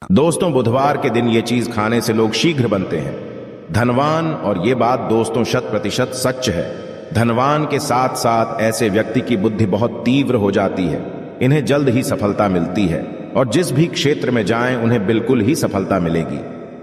दोस्तों, बुधवार के दिन ये चीज खाने से लोग शीघ्र बनते हैं धनवान। और ये बात दोस्तों 100% सच है। धनवान के साथ साथ ऐसे व्यक्ति की बुद्धि बहुत तीव्र हो जाती है। इन्हें जल्द ही सफलता मिलती है और जिस भी क्षेत्र में जाएं उन्हें बिल्कुल ही सफलता मिलेगी।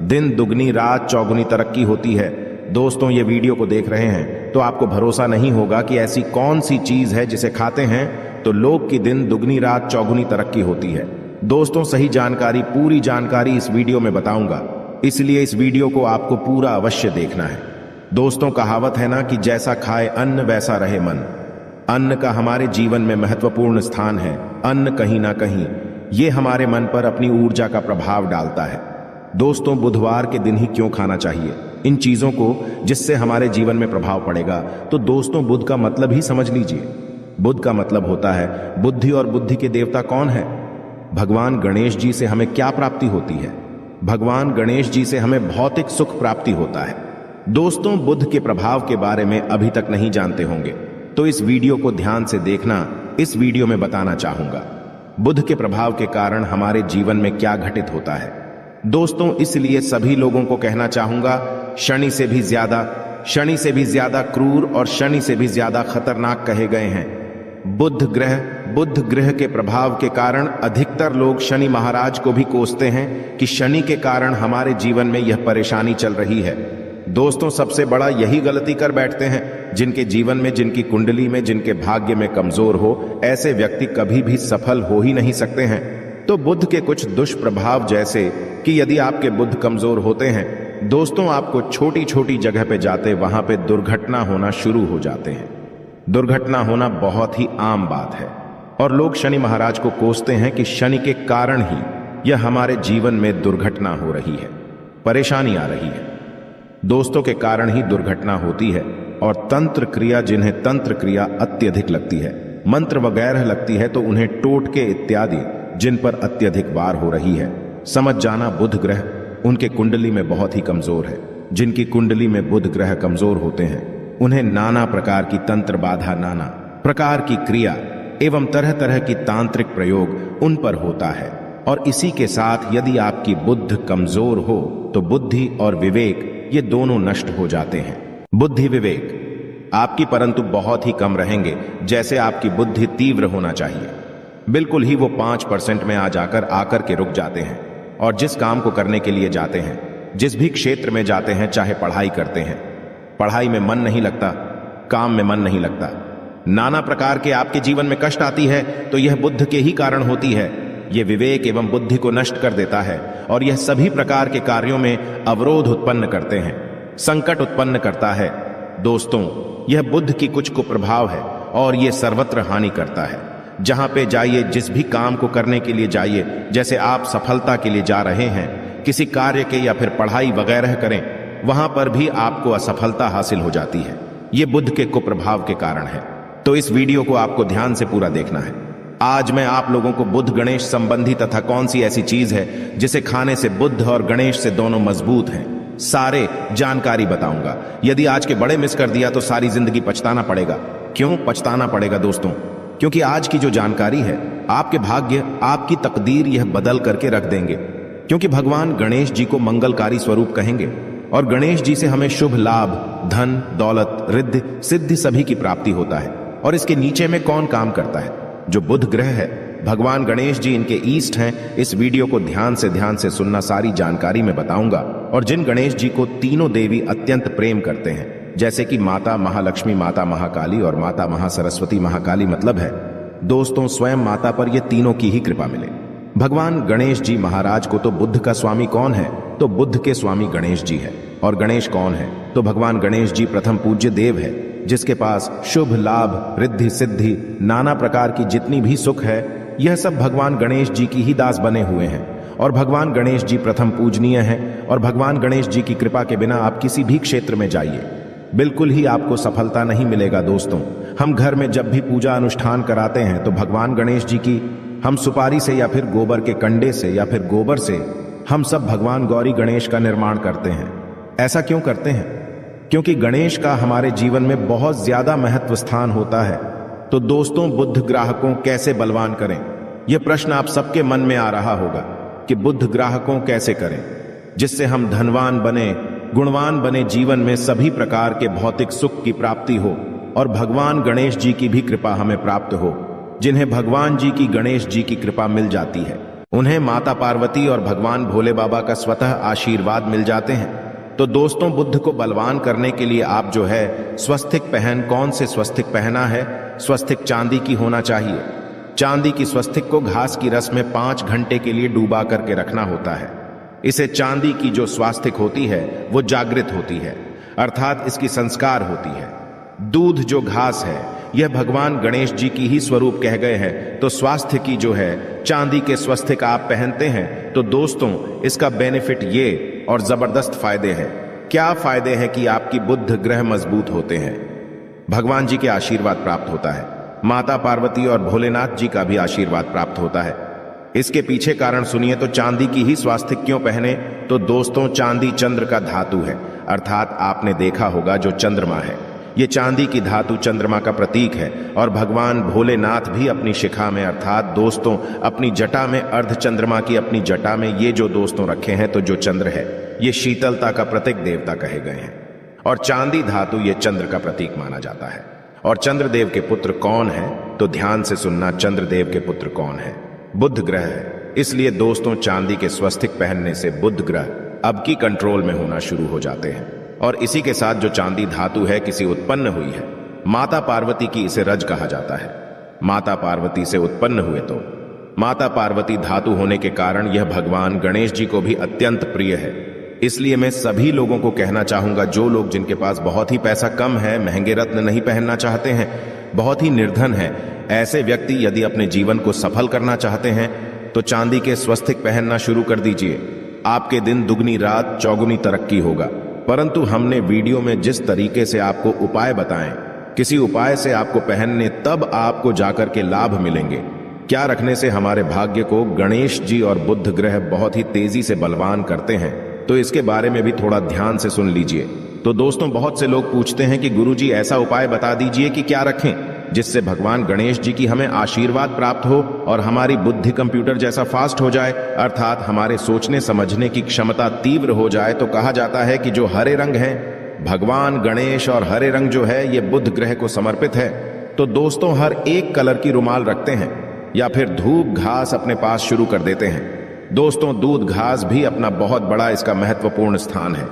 दिन दुगनी रात चौगुनी तरक्की होती है। दोस्तों, ये वीडियो को देख रहे हैं तो आपको भरोसा नहीं होगा कि ऐसी कौन सी चीज है जिसे खाते हैं तो लोग की दिन दुगनी रात चौगुनी तरक्की होती है। दोस्तों, सही जानकारी, पूरी जानकारी इस वीडियो में बताऊंगा, इसलिए इस वीडियो को आपको पूरा अवश्य देखना है। दोस्तों, कहावत है ना कि जैसा खाए अन्न वैसा रहे मन। अन्न का हमारे जीवन में महत्वपूर्ण स्थान है। अन्न कहीं ना कहीं ये हमारे मन पर अपनी ऊर्जा का प्रभाव डालता है। दोस्तों, बुधवार के दिन ही क्यों खाना चाहिए इन चीजों को जिससे हमारे जीवन में प्रभाव पड़ेगा? तो दोस्तों, बुध का मतलब ही समझ लीजिए। बुध का मतलब होता है बुद्धि, और बुद्धि के देवता कौन है? भगवान गणेश जी से हमें क्या प्राप्ति होती है? भगवान गणेश जी से हमें भौतिक सुख प्राप्ति होता है। दोस्तों, बुध के प्रभाव के बारे में अभी तक नहीं जानते होंगे तो इस वीडियो को ध्यान से देखना। इस वीडियो में बताना चाहूंगा बुध के प्रभाव के कारण हमारे जीवन में क्या घटित होता है। दोस्तों, इसलिए सभी लोगों को कहना चाहूंगा, शनि से भी ज्यादा क्रूर और शनि से भी ज्यादा खतरनाक कहे गए हैं बुध ग्रह के प्रभाव के कारण अधिकतर लोग शनि महाराज को भी कोसते हैं कि शनि के कारण हमारे जीवन में यह परेशानी चल रही है। दोस्तों, सबसे बड़ा यही गलती कर बैठते हैं जिनके जीवन में, जिनकी कुंडली में, जिनके भाग्य में कमजोर हो, ऐसे व्यक्ति कभी भी सफल हो ही नहीं सकते हैं। तो बुध के कुछ दुष्प्रभाव, जैसे कि यदि आपके बुध कमजोर होते हैं दोस्तों, आपको छोटी छोटी जगह पे जाते वहां पे दुर्घटना होना शुरू हो जाते हैं। दुर्घटना होना बहुत ही आम बात है और लोग शनि महाराज को कोसते हैं कि शनि के कारण ही यह हमारे जीवन में दुर्घटना हो रही है, परेशानी आ रही है। दोस्तों, के कारण ही दुर्घटना होती है। और तंत्र क्रिया, जिन्हें तंत्र क्रिया अत्यधिक लगती है, मंत्र वगैरह लगती है, तो उन्हें टोटके इत्यादि जिन पर अत्यधिक वार हो रही है, समझ जाना बुध ग्रह उनके कुंडली में बहुत ही कमजोर है। जिनकी कुंडली में बुध ग्रह कमजोर होते हैं उन्हें नाना प्रकार की तंत्र बाधा, नाना प्रकार की क्रिया एवं तरह तरह की तांत्रिक प्रयोग उन पर होता है। और इसी के साथ यदि आपकी बुद्ध कमजोर हो तो बुद्धि और विवेक ये दोनों नष्ट हो जाते हैं। बुद्धि विवेक आपकी परंतु बहुत ही कम रहेंगे। जैसे आपकी बुद्धि तीव्र होना चाहिए, बिल्कुल ही वो 5% में आकर के रुक जाते हैं। और जिस काम को करने के लिए जाते हैं, जिस भी क्षेत्र में जाते हैं, चाहे पढ़ाई करते हैं, पढ़ाई में मन नहीं लगता, काम में मन नहीं लगता, नाना प्रकार के आपके जीवन में कष्ट आती है, तो यह बुद्ध के ही कारण होती है। यह विवेक एवं बुद्धि को नष्ट कर देता है और यह सभी प्रकार के कार्यों में अवरोध उत्पन्न करते हैं, संकट उत्पन्न करता है। दोस्तों, यह बुद्ध की कुछ कुप्रभाव है और यह सर्वत्र हानि करता है। जहां पे जाइए, जिस भी काम को करने के लिए जाइए, जैसे आप सफलता के लिए जा रहे हैं, किसी कार्य के या फिर पढ़ाई वगैरह करें, वहां पर भी आपको असफलता हासिल हो जाती है। यह बुध के कुप्रभाव के कारण है। तो इस वीडियो को आपको ध्यान से पूरा देखना है। आज मैं आप लोगों को बुध गणेश संबंधी तथा कौन सी ऐसी चीज है जिसे खाने से बुध और गणेश से दोनों मजबूत हैं, सारे जानकारी बताऊंगा। यदि आज के बड़े मिस कर दिया तो सारी जिंदगी पछताना पड़ेगा। क्यों पछताना पड़ेगा दोस्तों? क्योंकि आज की जो जानकारी है आपके भाग्य, आपकी तकदीर यह बदल करके रख देंगे। क्योंकि भगवान गणेश जी को मंगलकारी स्वरूप कहेंगे और गणेश जी से हमें शुभ लाभ, धन, दौलत, रिद्धि, सिद्धि सभी की प्राप्ति होता है। और इसके नीचे में कौन काम करता है? जो बुध ग्रह है, भगवान गणेश जी इनके ईष्ट हैं। इस वीडियो को ध्यान से सुनना, सारी जानकारी मैं बताऊंगा। और जिन गणेश जी को तीनों देवी अत्यंत प्रेम करते हैं, जैसे कि माता महालक्ष्मी, माता महाकाली और माता महासरस्वती। महाकाली मतलब है दोस्तों स्वयं माता पर ये तीनों की ही कृपा मिले। भगवान गणेश जी महाराज को तो बुद्ध का स्वामी कौन है? तो बुद्ध के स्वामी गणेश जी है। और गणेश कौन है? तो भगवान गणेश जी प्रथम पूज्य देव है, जिसके पास शुभ लाभ, रिद्धि, सिद्धि, नाना प्रकार की जितनी भी सुख है, यह सब भगवान गणेश जी की ही दास बने हुए हैं। और भगवान गणेश जी प्रथम पूजनीय हैं। और भगवान गणेश जी की कृपा के बिना आप किसी भी क्षेत्र में जाइए, बिल्कुल ही आपको सफलता नहीं मिलेगा। दोस्तों, हम घर में जब भी पूजा अनुष्ठान कराते हैं तो भगवान गणेश जी की हम सुपारी से या फिर गोबर के कंडे से या फिर गोबर से हम सब भगवान गौरी गणेश का निर्माण करते हैं। ऐसा क्यों करते हैं? क्योंकि गणेश का हमारे जीवन में बहुत ज्यादा महत्व स्थान होता है। तो दोस्तों, बुध ग्राहकों कैसे बलवान करें, यह प्रश्न आप सबके मन में आ रहा होगा। कि बुद्ध ग्राहकों कैसे करें जिससे हम धनवान बने, गुणवान बने, जीवन में सभी प्रकार के भौतिक सुख की प्राप्ति हो और भगवान गणेश जी की भी कृपा हमें प्राप्त हो। जिन्हें भगवान जी की, गणेश जी की कृपा मिल जाती है, उन्हें माता पार्वती और भगवान भोले बाबा का स्वतः आशीर्वाद मिल जाते हैं। तो दोस्तों, बुद्ध को बलवान करने के लिए आप जो है स्वस्तिक पहन, कौन से स्वस्तिक पहना है? स्वस्तिक चांदी की होना चाहिए। चांदी की स्वस्तिक को घास की रस में 5 घंटे के लिए डूबा करके रखना होता है। इसे चांदी की जो स्वास्तिक होती है वो जागृत होती है, अर्थात इसकी संस्कार होती है। दूध जो घास है यह भगवान गणेश जी की ही स्वरूप कह गए हैं। तो स्वास्थ्य की जो है चांदी के स्वस्तिक आप पहनते हैं तो दोस्तों इसका बेनिफिट ये और जबरदस्त फायदे हैं। क्या फायदे हैं कि आपकी बुद्ध ग्रह मजबूत होते हैं, भगवान जी के आशीर्वाद प्राप्त होता है, माता पार्वती और भोलेनाथ जी का भी आशीर्वाद प्राप्त होता है। इसके पीछे कारण सुनिए। तो चांदी की ही स्वास्तिक क्यों पहने? तो दोस्तों, चांदी चंद्र का धातु है, अर्थात आपने देखा होगा जो चंद्रमा है, ये चांदी की धातु चंद्रमा का प्रतीक है। और भगवान भोलेनाथ भी अपनी शिखा में, अर्थात दोस्तों अपनी जटा में, अर्ध चंद्रमा की अपनी जटा में ये जो दोस्तों रखे हैं, तो जो चंद्र है ये शीतलता का प्रतीक देवता कहे गए हैं और चांदी धातु ये चंद्र का प्रतीक माना जाता है। और चंद्रदेव के पुत्र कौन है? तो ध्यान से सुनना, चंद्रदेव के पुत्र कौन है? बुध ग्रह है। इसलिए दोस्तों चांदी के स्वस्तिक पहनने से बुध ग्रह अब की कंट्रोल में होना शुरू हो जाते हैं। और इसी के साथ जो चांदी धातु है किसी उत्पन्न हुई है, माता पार्वती की, इसे रज कहा जाता है। माता पार्वती से उत्पन्न हुए तो माता पार्वती धातु होने के कारण यह भगवान गणेश जी को भी अत्यंत प्रिय है। इसलिए मैं सभी लोगों को कहना चाहूंगा, जो लोग जिनके पास बहुत ही पैसा कम है, महंगे रत्न नहीं पहनना चाहते हैं, बहुत ही निर्धन है, ऐसे व्यक्ति यदि अपने जीवन को सफल करना चाहते हैं तो चांदी के स्वस्तिक पहनना शुरू कर दीजिए। आपके दिन दुगनी रात चौगुनी तरक्की होगा। परंतु हमने वीडियो में जिस तरीके से आपको उपाय बताएं, किसी उपाय से आपको पहनने, तब आपको जाकर के लाभ मिलेंगे। क्या रखने से हमारे भाग्य को गणेश जी और बुध ग्रह बहुत ही तेजी से बलवान करते हैं, तो इसके बारे में भी थोड़ा ध्यान से सुन लीजिए। तो दोस्तों, बहुत से लोग पूछते हैं कि गुरुजी ऐसा उपाय बता दीजिए कि क्या रखें जिससे भगवान गणेश जी की हमें आशीर्वाद प्राप्त हो और हमारी बुद्धि कंप्यूटर जैसा फास्ट हो जाए, अर्थात हमारे सोचने समझने की क्षमता तीव्र हो जाए। तो कहा जाता है कि जो हरे रंग है, भगवान गणेश और हरे रंग जो है ये बुध ग्रह को समर्पित है। तो दोस्तों हर एक कलर की रुमाल रखते हैं या फिर धूप घास अपने पास शुरू कर देते हैं। दोस्तों दूध घास भी अपना बहुत बड़ा इसका महत्वपूर्ण स्थान है।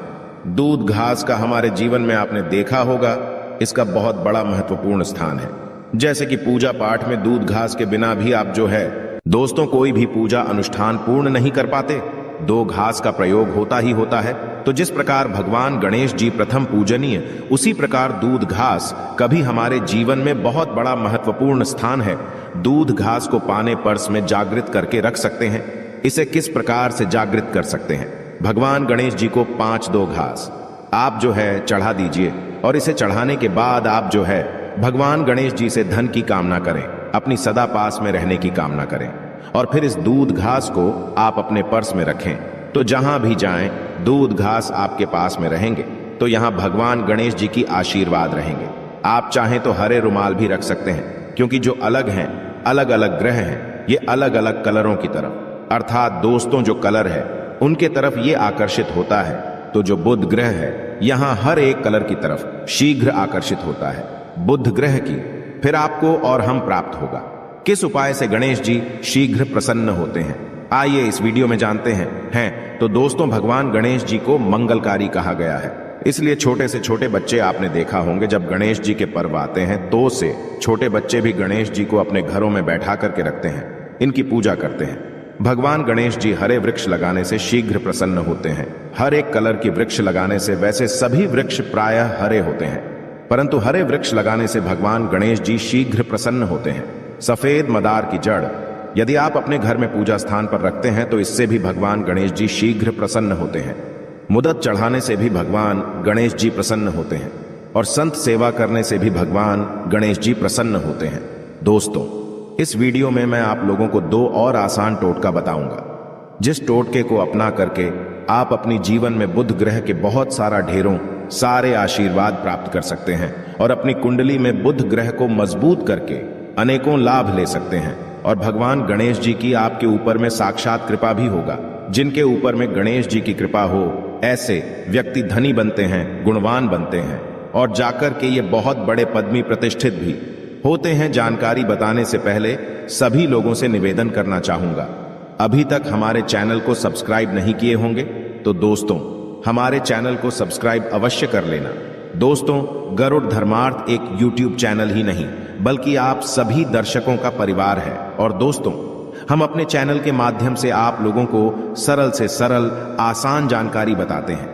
दूध घास का हमारे जीवन में आपने देखा होगा, इसका बहुत बड़ा महत्वपूर्ण स्थान है। जैसे कि पूजा पाठ में दूध घास के बिना भी आप जो है दोस्तों कोई भी पूजा अनुष्ठान पूर्ण नहीं कर पाते, दो घास का प्रयोग होता ही होता है। तो जिस प्रकार भगवान गणेश जी प्रथम पूजनीय, उसी प्रकार दूध घास कभी हमारे जीवन में बहुत बड़ा महत्वपूर्ण स्थान है। दूध घास को पाने पर्स में जागृत करके रख सकते हैं। इसे किस प्रकार से जागृत कर सकते हैं? भगवान गणेश जी को 5 घास आप जो है चढ़ा दीजिए और इसे चढ़ाने के बाद आप जो है भगवान गणेश जी से धन की कामना करें, अपनी सदा पास में रहने की कामना करें और फिर इस दूध घास को आप अपने पर्स में रखें। तो जहां भी जाएं दूध घास आपके पास में रहेंगे, तो यहां भगवान गणेश जी की आशीर्वाद रहेंगे। आप चाहें तो हरे रुमाल भी रख सकते हैं, क्योंकि जो अलग हैं, अलग अलग ग्रह हैं, ये अलग अलग कलरों की तरफ, अर्थात दोस्तों जो कलर है उनके तरफ ये आकर्षित होता है। तो जो बुध ग्रह है यहां हर एक कलर की तरफ शीघ्र आकर्षित होता है बुध ग्रह की, फिर आपको और हम प्राप्त होगा। किस उपाय से गणेश जी शीघ्र प्रसन्न होते हैं, आइए इस वीडियो में जानते हैं। तो दोस्तों भगवान गणेश जी को मंगलकारी कहा गया है, इसलिए छोटे से छोटे बच्चे आपने देखा होंगे जब गणेश जी के पर्व आते हैं तो से छोटे बच्चे भी गणेश जी को अपने घरों में बैठा करके रखते हैं, इनकी पूजा करते हैं। भगवान गणेश जी हरे वृक्ष लगाने से शीघ्र प्रसन्न होते हैं। हर एक कलर की वृक्ष लगाने से, वैसे सभी वृक्ष प्रायः हरे होते हैं, परंतु हरे वृक्ष लगाने से भगवान गणेश जी शीघ्र प्रसन्न होते हैं। सफेद मदार की जड़ यदि आप अपने घर में पूजा स्थान पर रखते हैं तो इससे भी भगवान गणेश जी शीघ्र प्रसन्न होते हैं। मुदत चढ़ाने से भी भगवान गणेश जी प्रसन्न होते हैं और संत सेवा करने से भी भगवान गणेश जी प्रसन्न होते हैं। दोस्तों इस वीडियो में मैं आप लोगों को 2 और आसान टोटका बताऊंगा, जिस टोटके को अपना करके आप अपनी जीवन में बुध ग्रह के बहुत ढेरों सारे आशीर्वाद प्राप्त कर सकते हैं और अपनी कुंडली में बुध ग्रह को मजबूत करके अनेकों लाभ ले सकते हैं। और भगवान गणेश जी की आपके ऊपर में साक्षात कृपा भी होगा। जिनके ऊपर में गणेश जी की कृपा हो ऐसे व्यक्ति धनी बनते हैं, गुणवान बनते हैं और जाकर के ये बहुत बड़े पदमी प्रतिष्ठित भी होते हैं। जानकारी बताने से पहले सभी लोगों से निवेदन करना चाहूंगा, अभी तक हमारे चैनल को सब्सक्राइब नहीं किए होंगे तो दोस्तों हमारे चैनल को सब्सक्राइब अवश्य कर लेना। दोस्तों, गरुड़ धर्मार्थ एक YouTube चैनल ही नहीं बल्कि आप सभी दर्शकों का परिवार है। और दोस्तों, हम अपने चैनल के माध्यम से आप लोगों को सरल से सरल आसान जानकारी बताते हैं।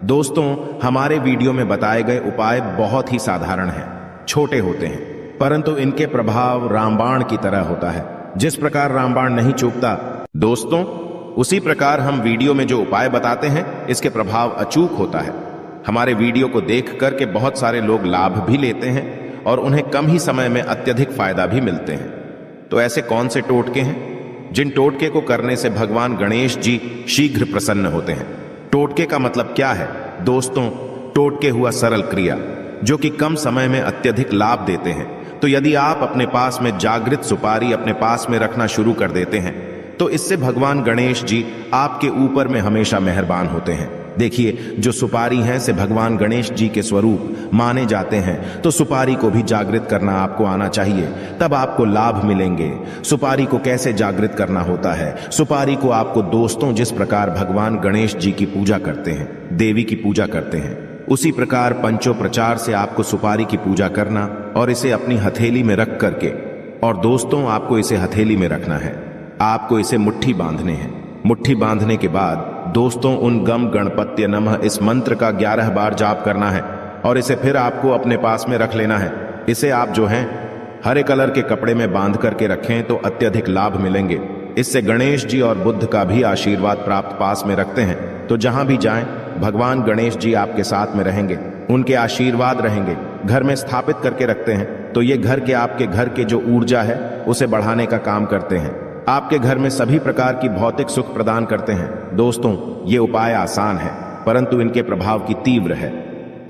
दोस्तों, हमारे वीडियो में बताए गए उपाय बहुत ही साधारण हैं, छोटे होते हैं, परंतु इनके प्रभाव रामबाण की तरह होता है। जिस प्रकार रामबाण नहीं चूकता दोस्तों, उसी प्रकार हम वीडियो में जो उपाय बताते हैं इसके प्रभाव अचूक होता है। हमारे वीडियो को देख करके बहुत सारे लोग लाभ भी लेते हैं और उन्हें कम ही समय में अत्यधिक फायदा भी मिलते हैं। तो ऐसे कौन से टोटके हैं जिन टोटके को करने से भगवान गणेश जी शीघ्र प्रसन्न होते हैं? टोटके का मतलब क्या है दोस्तों? टोटके हुआ सरल क्रिया जो कि कम समय में अत्यधिक लाभ देते हैं। तो यदि आप अपने पास में जागृत सुपारी अपने पास में रखना शुरू कर देते हैं तो इससे भगवान गणेश जी आपके ऊपर में हमेशा मेहरबान होते हैं। देखिए, जो सुपारी हैं से भगवान गणेश जी के स्वरूप माने जाते हैं, तो सुपारी को भी जागृत करना आपको आना चाहिए, तब आपको लाभ मिलेंगे। सुपारी को कैसे जागृत करना होता है? सुपारी को आपको दोस्तों जिस प्रकार भगवान गणेश जी की पूजा करते हैं, देवी की पूजा करते हैं, उसी प्रकार पंचोपचार से आपको सुपारी की पूजा करना और इसे अपनी हथेली में रख करके, और दोस्तों आपको इसे हथेली में रखना है, आपको इसे मुट्ठी बांधने हैं। मुट्ठी बांधने के बाद दोस्तों उन गम गणपत्य नमः इस मंत्र का 11 बार जाप करना है और इसे फिर आपको अपने पास में रख लेना है। इसे आप जो हैं हरे कलर के कपड़े में बांध करके रखें तो अत्यधिक लाभ मिलेंगे। इससे गणेश जी और बुद्ध का भी आशीर्वाद प्राप्त पास में रखते हैं, तो जहां भी जाएं भगवान गणेश जी आपके साथ में रहेंगे, उनके आशीर्वाद रहेंगे। घर में स्थापित करके रखते हैं तो ये घर के आपके घर के जो ऊर्जा है उसे बढ़ाने का काम करते हैं, आपके घर में सभी प्रकार की भौतिक सुख प्रदान करते हैं। दोस्तों, ये उपाय आसान है परंतु इनके प्रभाव की तीव्र है।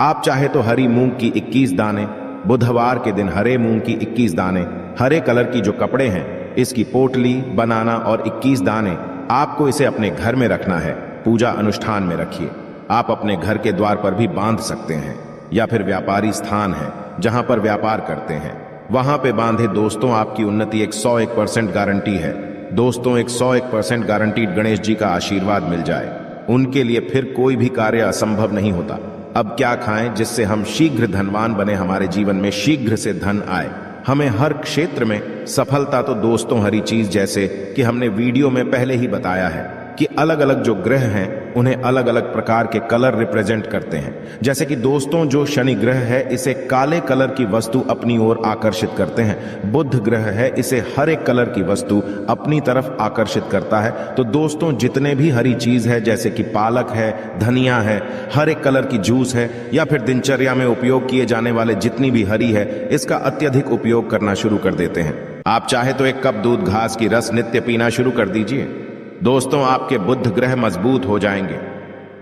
आप चाहे तो हरी मूंग की 21 दाने, बुधवार के दिन हरे मूंग की 21 दाने, हरे कलर की जो कपड़े हैं इसकी पोटली बनाना और 21 दाने आपको इसे अपने घर में रखना है। पूजा अनुष्ठान में रखिए। आप अपने घर के द्वार पर भी बांध सकते हैं या फिर व्यापारी स्थान है जहां पर व्यापार करते हैं वहां पे बांधे। दोस्तों, आपकी उन्नति 101% गारंटी है। दोस्तों, 101% गारंटीड गणेश जी का आशीर्वाद मिल जाए, उनके लिए फिर कोई भी कार्य असंभव नहीं होता। अब क्या खाएं जिससे हम शीघ्र धनवान बने, हमारे जीवन में शीघ्र से धन आए, हमें हर क्षेत्र में सफलता? तो दोस्तों, हरी चीज जैसे कि हमने वीडियो में पहले ही बताया है कि अलग अलग जो ग्रह हैं उन्हें अलग अलग प्रकार के कलर रिप्रेजेंट करते हैं। जैसे कि दोस्तों, जो शनि ग्रह है इसे काले कलर की वस्तु अपनी ओर आकर्षित करते हैं। बुध ग्रह है इसे हरे कलर की वस्तु अपनी तरफ आकर्षित करता है। तो दोस्तों, जितने भी हरी चीज है जैसे कि पालक है, धनिया है, हरे कलर की जूस है या फिर दिनचर्या में उपयोग किए जाने वाले जितनी भी हरी है, इसका अत्यधिक उपयोग करना शुरू कर देते हैं। आप चाहे तो 1 कप दूध घास की रस नित्य पीना शुरू कर दीजिए। दोस्तों, आपके बुध ग्रह मजबूत हो जाएंगे।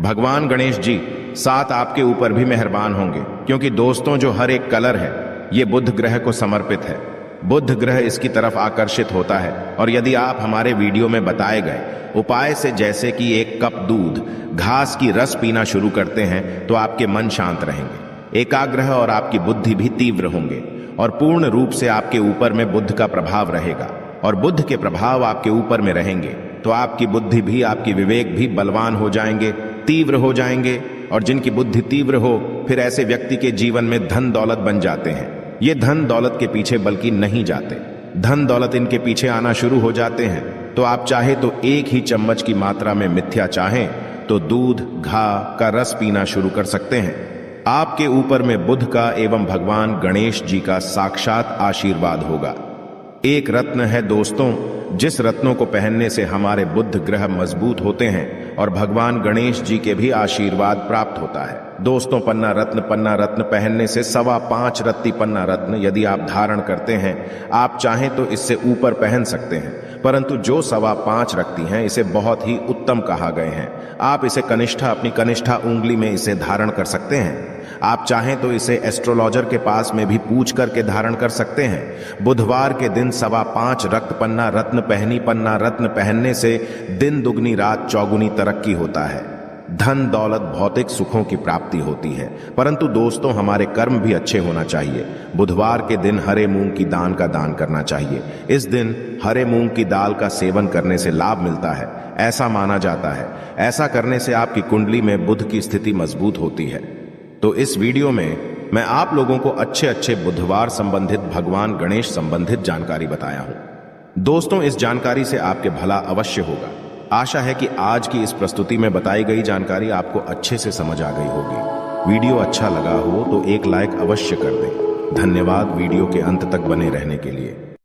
भगवान गणेश जी साथ आपके ऊपर भी मेहरबान होंगे, क्योंकि दोस्तों जो हर एक कलर है ये बुध ग्रह को समर्पित है। बुध ग्रह इसकी तरफ आकर्षित होता है। और यदि आप हमारे वीडियो में बताए गए उपाय से जैसे कि 1 कप दूध घास की रस पीना शुरू करते हैं तो आपके मन शांत रहेंगे, एकाग्र और आपकी बुद्धि भी तीव्र होंगे और पूर्ण रूप से आपके ऊपर में बुध का प्रभाव रहेगा। और बुध के प्रभाव आपके ऊपर में रहेंगे तो आपकी बुद्धि भी, आपकी विवेक भी बलवान हो जाएंगे, तीव्र हो जाएंगे। और जिनकी बुद्धि तीव्र हो फिर ऐसे व्यक्ति के जीवन में धन दौलत बन जाते हैं। ये धन दौलत के पीछे बल्कि नहीं जाते, धन दौलत इनके पीछे आना शुरू हो जाते हैं। तो आप चाहे तो 1 ही चम्मच की मात्रा में मिथ्या चाहें तो दूध घा का रस पीना शुरू कर सकते हैं। आपके ऊपर में बुध का एवं भगवान गणेश जी का साक्षात आशीर्वाद होगा। एक रत्न है दोस्तों, जिस रत्नों को पहनने से हमारे बुध ग्रह मजबूत होते हैं और भगवान गणेश जी के भी आशीर्वाद प्राप्त होता है। दोस्तों, पन्ना रत्न पहनने से 5.25 रत्ती पन्ना रत्न यदि आप धारण करते हैं, आप चाहें तो इससे ऊपर पहन सकते हैं, परंतु जो 5.25 रखती हैं इसे बहुत ही उत्तम कहा गए हैं। आप इसे कनिष्ठा, अपनी कनिष्ठा उंगली में इसे धारण कर सकते हैं। आप चाहें तो इसे एस्ट्रोलॉजर के पास में भी पूछ करके धारण कर सकते हैं। बुधवार के दिन 5.25 रक्त पन्ना रत्न पहनने से दिन दुगनी रात चौगुनी तरक्की होता है, धन दौलत भौतिक सुखों की प्राप्ति होती है। परंतु दोस्तों, हमारे कर्म भी अच्छे होना चाहिए। बुधवार के दिन हरे मूंग की दान का दान करना चाहिए। इस दिन हरे मूंग की दाल का सेवन करने से लाभ मिलता है, ऐसा माना जाता है। ऐसा करने से आपकी कुंडली में बुध की स्थिति मजबूत होती है। तो इस वीडियो में मैं आप लोगों को अच्छे बुधवार संबंधित, भगवान गणेश संबंधित जानकारी बताया हूं। दोस्तों, इस जानकारी से आपके भला अवश्य होगा। आशा है कि आज की इस प्रस्तुति में बताई गई जानकारी आपको अच्छे से समझ आ गई होगी। वीडियो अच्छा लगा हो तो एक लाइक अवश्य कर दें। धन्यवाद वीडियो के अंत तक बने रहने के लिए।